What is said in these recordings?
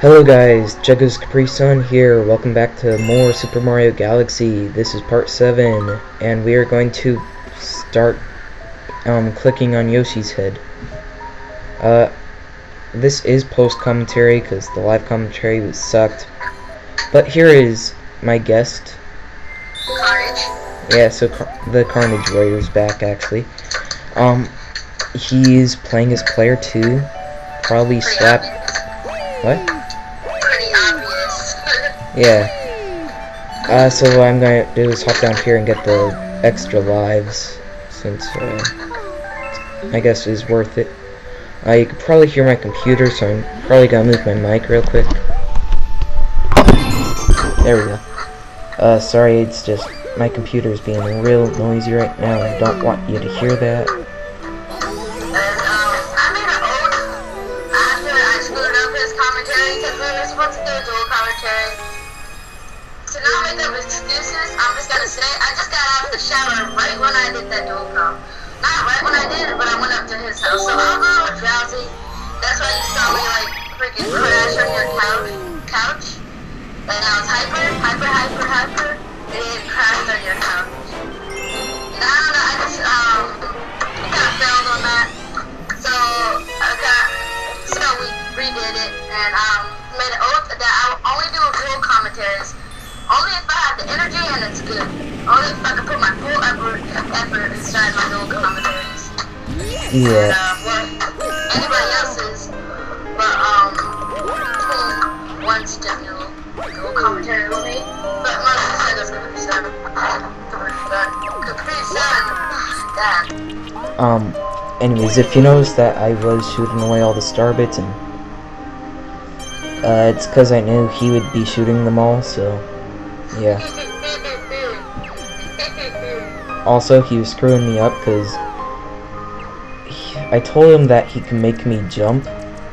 Hello guys, chuggascaprisun here. Welcome back to more Super Mario Galaxy. This is part 7, and we are going to start clicking on Yoshi's head. This is post-commentary because the live commentary was sucked. But here is my guest. Carnage. Yeah, so the Carnage Warrior's back actually. He's playing his player 2. Probably slap. What? Yeah. So what I'm gonna do is hop down here and get the extra lives, since I guess it's worth it. You can probably hear my computer, so I'm probably gonna move my mic real quick. There we go. Sorry, it's just my computer is being real noisy right now. I don't want you to hear that. I'm just gonna say, I just got out of the shower right when I did that dual call. Not right when I did it, but I went up to his house. So I'm a little drowsy. That's why you saw me like freaking crash on your couch. And I was hyper, and it crashed on your couch. And I don't know, I just kind of failed on that. So we redid it and made an oath that I will only do dual commentaries. Only if I have the energy and it's good. Only if I can put my full effort inside my dual commentaries. Yeah. And, anybody else's, but one's definitely dual commentary with me. But most of the said that's Caprisun. Anyways, if you notice that I was shooting away all the star bits, and it's because I knew he would be shooting them all, so yeah. Also, he was screwing me up because I told him that he can make me jump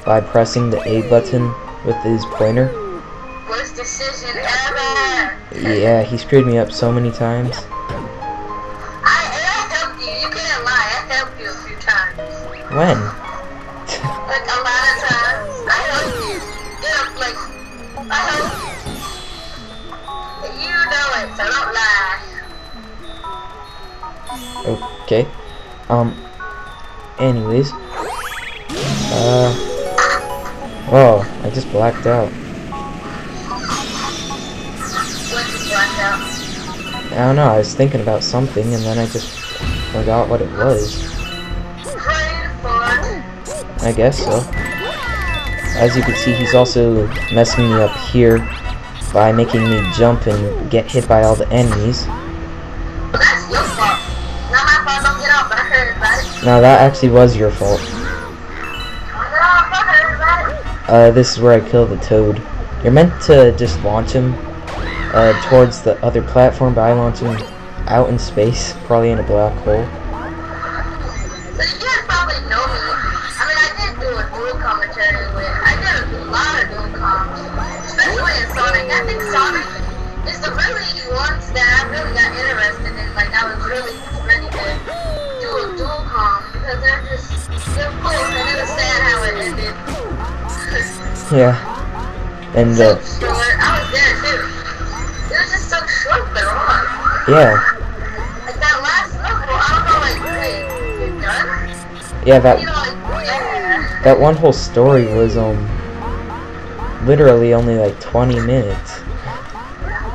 by pressing the A button with his pointer. Worst decision ever! Yeah, he screwed me up so many times. I helped you, you can't lie, I helped you a few times. When? Like a lot of times. I helped you. I helped you. You know it, so don't lie. Okay. Anyways. Oh, I just blacked out. What just blacked out? I don't know, I was thinking about something and then I just forgot what it was. I guess so. As you can see, he's also messing me up here by making me jump and get hit by all the enemies. That's your fault. Not my fault, don't get off, but I heard about it. Now that actually was your fault. This is where I kill the toad. You're meant to just launch him towards the other platform, but I launch him out in space, probably in a black hole. So you guys probably know me. I mean, I did do a dual commentary I did a lot of dual comms, especially in Sonic. I think Sonic is the really ones that I really got interested in. Like, I was really ready to do a dual comm because they're cool, and it was sad how it ended. Yeah. And so short. I was there too. It was just so short but long. Yeah. Like that last level, I don't know, like, you're done? Yeah, that one whole story was literally only like 20 minutes.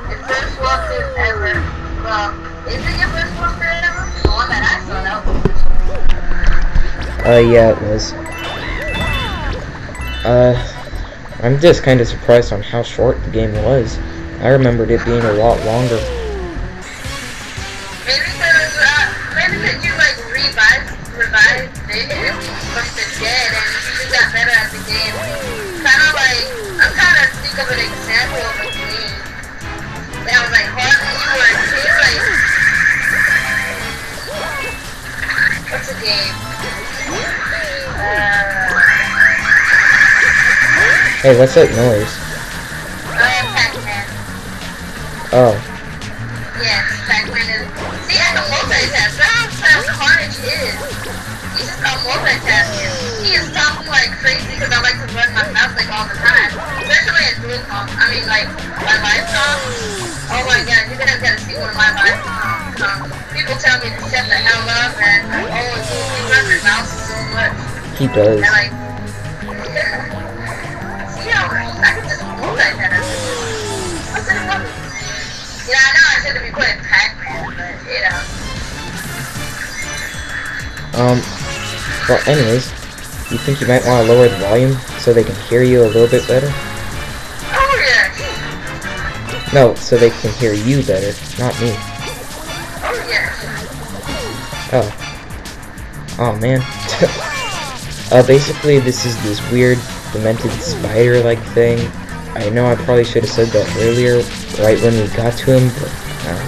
Your first walkthrough ever. Well, is it your first walkthrough ever? The one that I saw, that was the first one. Yeah, it was. I'm just kind of surprised on how short the game was. I remembered it being a lot longer. Maybe because you like revived it from the dead and you just got better at the game. I'm trying to think of an example of a game that was like hard when you were a kid. Like, what's a game? Hey, what's that noise? Pac-Man. Oh. Yes, Pac-Man is. See, I can multitask. That's how Carnage is. He's just a multitasker. He is talking like crazy because I like to run my mouth like all the time. Especially I mean, like, my live com. Oh my god, you guys gotta see one of my live com. People tell me to shut the hell up and, oh, he runs his mouth so much. He does. And like, see how I can just move like that. What's in the movie? Yeah, I know I shouldn't be playing Pac-Man, but, you know. Well, anyways, you think you might want to lower the volume so they can hear you a little bit better? Oh, yeah. No, so they can hear you better, not me. Oh, yeah. Oh. Oh, man. Basically, this is this weird, demented spider-like thing. I know I probably should have said that earlier, right when we got to him, but I don't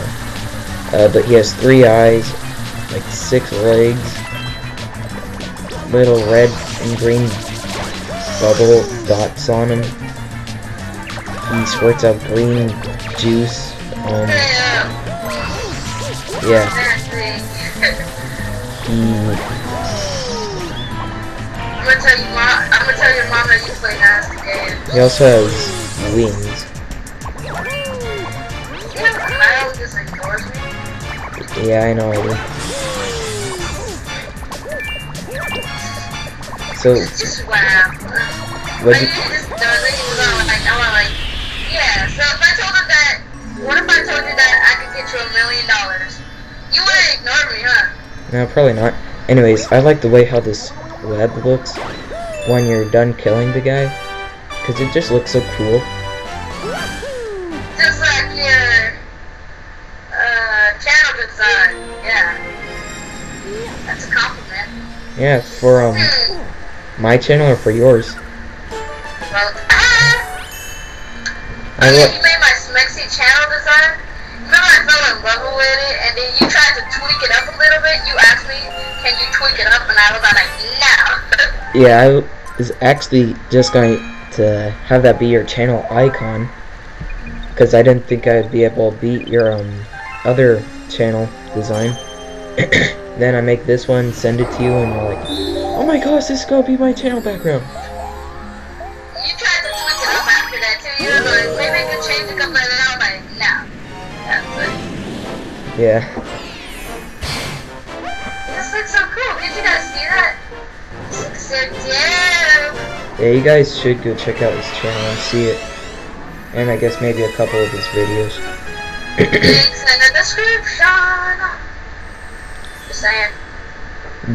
know. But he has 3 eyes, like 6 legs, little red and green bubble dots on him. He squirts out green juice. Yeah. I'm gonna tell your mom that you play nasty games. He also has wings. You know, Kyle just ignores me. Yeah, I know I do. So, just wow. what you? Just like, yeah. So if I told her that, what if I told you that I could get you $1 million? You wouldn't ignore me, huh? No, probably not. Anyways, I like the way how this web looks when you're done killing the guy, because it just looks so cool. Just like your channel design, yeah. That's a compliment. Yeah, for my channel or for yours? Well, I you made my Smexy channel design. Remember I fell in love with it, and then you tried to tweak it up a little bit. You asked me, can you tweak it up, and I was like, no. Yeah, I was actually just going to have that be your channel icon, because I didn't think I'd be able to beat your other channel design. Then I make this one, send it to you, and you're like, oh my gosh, this is gonna be my channel background. You tried to tweak it up after that too. You were like, maybe I could change a couple of that. I was like, no. That's it. Yeah. This looks so cool. Did you guys see that? This looks so dope. Yeah, you guys should go check out his channel and see it. And I guess maybe a couple of his videos. Links in the description. Just saying.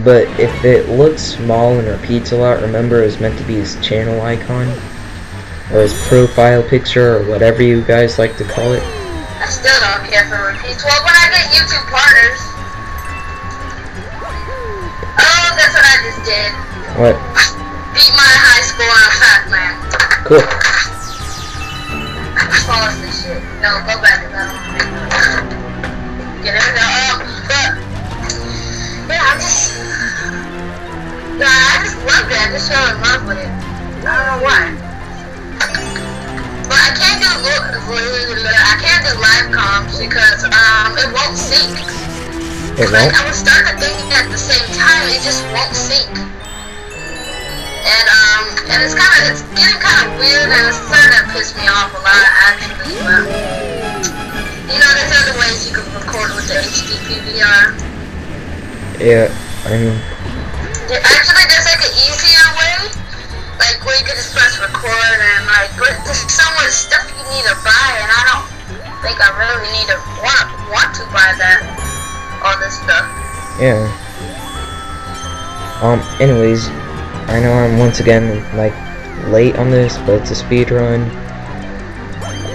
But if it looks small and repeats a lot, remember it was meant to be his channel icon. Or his profile picture, or whatever you guys like to call it. I still don't care for repeats. Well, when I get YouTube partners. Oh, that's what I just did. What? Beat my high score on Pac-Man. Cool. I lost this shit. No, go back to that. Get it up. But yeah, I just love it. I just fell in love with it. I don't know why. But I can't do live comms because it won't sync. It won't? Like I would start the thing at the same time, it just won't sync. And it's getting kind of weird, and it's starting to piss me off a lot actually. But you know, there's other ways you can record with the HD PVR. Yeah, I mean. Actually, there's like an easier way, like where you can just press record and like, but there's so much stuff you need to buy, and I don't think I really need to want to buy that, all this stuff. Yeah. Anyways, I know I'm once again like late on this, but it's a speed run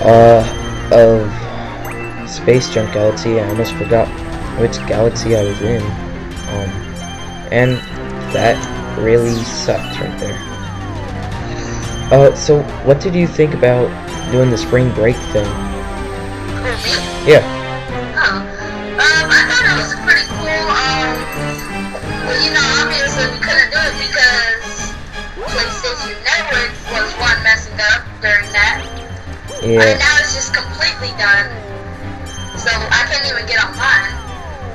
of Space Junk Galaxy. I almost forgot which galaxy I was in. And that really sucked right there. So what did you think about doing the spring break thing? Yeah. I thought it was pretty cool. Well, you know, obviously we couldn't do it because PlayStation Network was one messing up during that. Yeah. And now it's just completely done. So I can't even get online.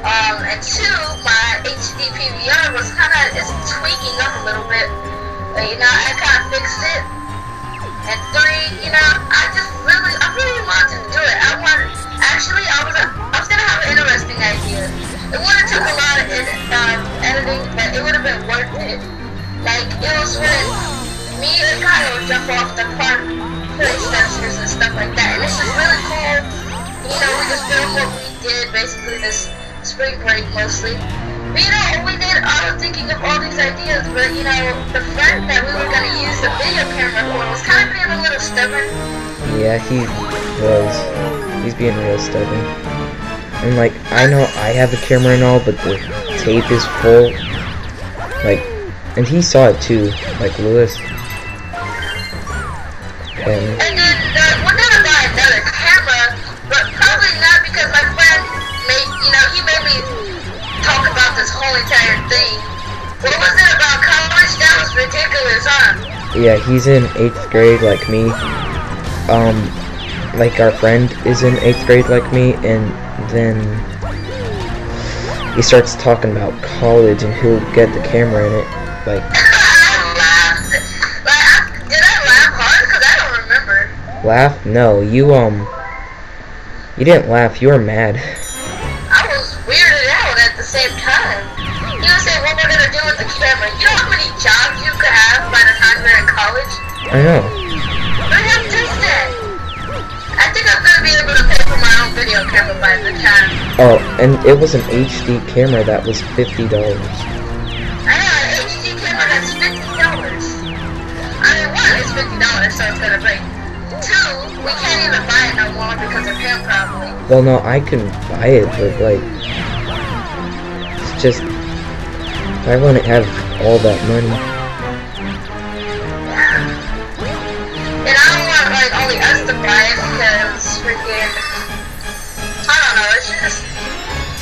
And 2, my HD PVR was it's tweaking up a little bit. You know, I kind of fixed it. And 3, you know, I just ending, but it would have been worth it. Like, it was when me and Kyle would jump off the park, play sensors and stuff like that, and it's just really cool. You know, we just filmed what we did basically this spring break mostly. But, you know, we did thinking of all these ideas, but, you know, the friend that we were going to use the video camera for was kind of being a little stubborn. Yeah, he was. He's being real stubborn. And, like, I know I have a camera and all, but the tape is full. Like, and he saw it too, like Lewis. And then we're going to buy another camera, but probably not because my friend he made me talk about this whole entire thing. What was it about college? That was ridiculous, huh? yeah, he's in 8th grade like me. Like our friend is in 8th grade like me, and then he starts talking about college and who'll get the camera in it. Like, I laughed. Like, did I laugh hard? Because I don't remember. laugh? No, you didn't laugh. You were mad. I was weirded out at the same time. He was saying what we're gonna do with the camera. You know how many jobs you could have by the time you're in college? I know. But have just that. I think I'm gonna be able to pay for my own video camera by the time. Oh, and it was an HD camera that was $50. I know an HD camera that's $50. I mean, one is $50, so it's gonna break. Two, we can't even buy it no more because of him probably. Well, no, I can buy it, but like, it's just I wouldn't have all that money. And I don't want like only us to buy it because freaking I don't know, it's just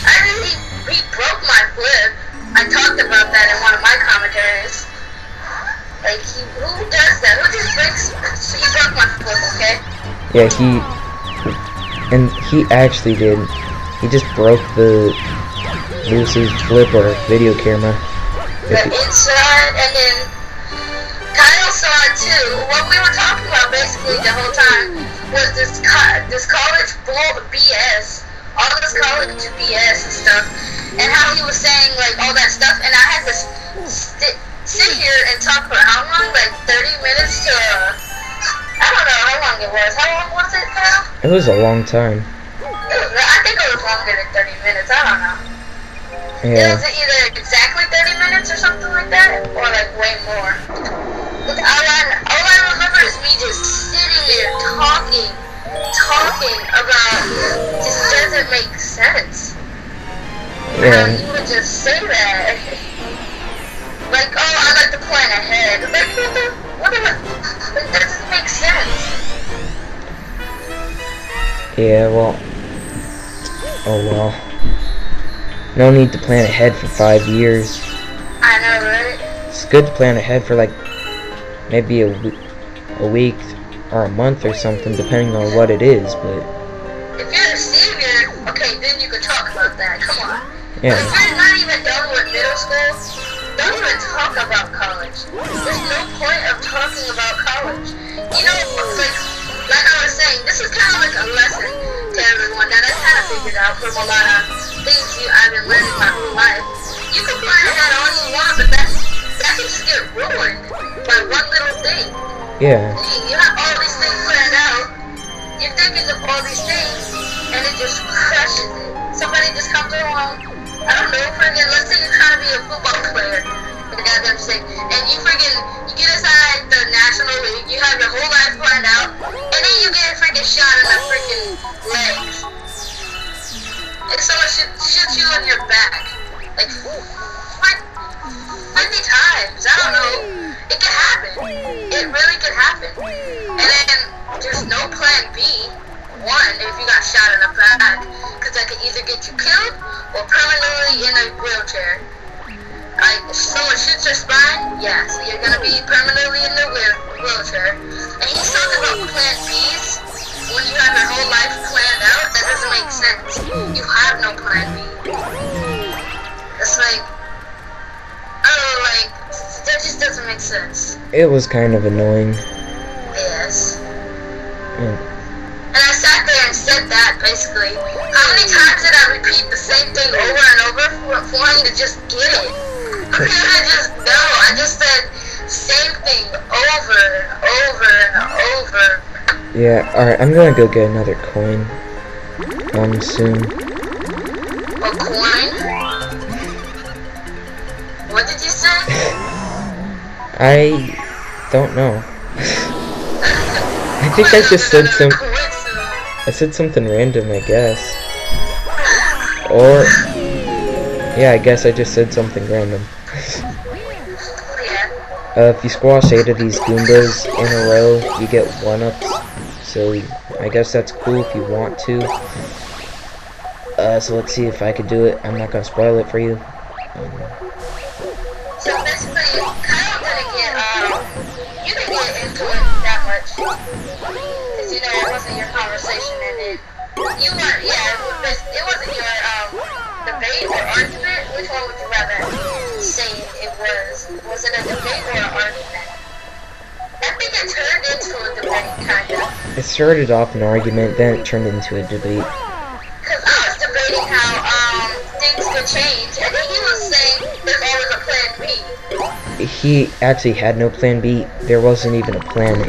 I mean he broke my flip. I talked about that in one of my commentaries. Like who does that? Who just breaks he broke my flip, okay? Yeah, he actually did. He just broke the Lewis's flip or video camera. The inside, and then Kyle saw it too. What we were talking about basically the whole time was this college bull BS, all this college BS and stuff, and how he was saying like all that stuff, and I had to sit here and talk for how long? Like 30 minutes to I don't know how long it was. How long was it, Kyle? It was a long time. I think it was longer than 30 minutes. I don't know. Yeah. It was either exactly 30 minutes or something like that, or like way more. All I remember is me just sitting there talking about this doesn't make sense. Yeah. You would just say that. Like, oh, I like to plan ahead. Like, it doesn't make sense. Yeah, well. Oh well. No need to plan ahead for 5 years. I know, right? It's good to plan ahead for like maybe a week or a month or something, depending on what it is. But if you're a senior, okay, then you can talk about that. Come on. yeah. But if you're not even done with middle school, don't even talk about college. There's no point of talking about college. You know, like I was saying, this is kind of like a lesson to everyone that I kind of figured out from a lot of things I've been learning my whole life. You can plan ahead all you want, but that can just get ruined by one little thing. Yeah. You have all these things planned out, you're thinking of all these things, and it just crushes it. Somebody just comes along, I don't know, let's say you're trying to be a football player, for goddamn sake, and you get inside the National League, you have your whole life planned out, and then you get freaking shot in the freaking legs. And someone shoots you in your back. Like, 50 times. I don't know. It can happen. It really can happen. And then there's no plan B. One, if you got shot in the back, because that could either get you killed or permanently in a wheelchair. Like, if someone shoots your spine, yes, you're gonna be permanently in the wheelchair. And he's talking about plan Bs. When you have your whole life planned out, that doesn't make sense. You have no plan B. It's like, that just doesn't make sense. It was kind of annoying. Yes. Yeah. And I sat there and said that, basically. How many times did I repeat the same thing over and over for him to just get it? I just said same thing over and over and over. Yeah, alright, I'm gonna go get another coin. Soon. A coin? What did you say? I don't know. I think I just said I said something random, I guess. Or yeah, I guess I just said something random. If you squash 8 of these Goombas in a row, you get 1-ups. So I guess that's cool if you want to. So let's see if I could do it. I'm not gonna spoil it for you. So basically, Kyle didn't get, you didn't get into it that much. Because, you know, it wasn't your conversation, and you weren't, it wasn't your, debate or argument. Which one would you rather say it was? Was it a debate or an argument? I think it turned into a debate, kinda. It started off an argument, then it turned into a debate. Because I was debating how, things could change, and then he was saying there's always a plan B. He actually had no plan B. There wasn't even a plan A. I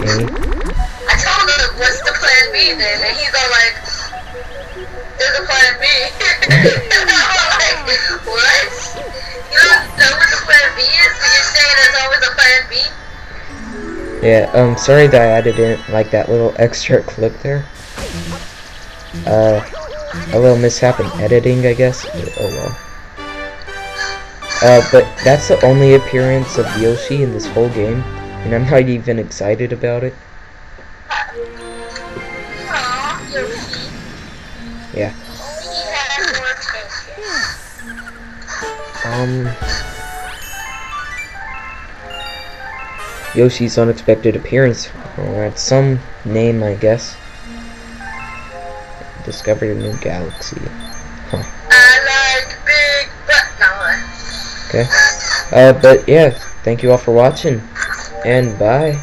told him, what's the plan B then? And he's all like, there's a plan B. And I'm like, what? You don't know what the plan B is? So you're saying there's always a plan B? Yeah, sorry that I added in, like, that little extra clip there. A little mishap in editing, I guess. Oh well. But that's the only appearance of Yoshi in this whole game, and I'm not even excited about it. Aw, Yoshi. Yeah. He had more attention. Yoshi's unexpected appearance. Or at some name, I guess. Discovered a new galaxy. Huh. I like big butt. No. Okay. But yeah, thank you all for watching, and bye.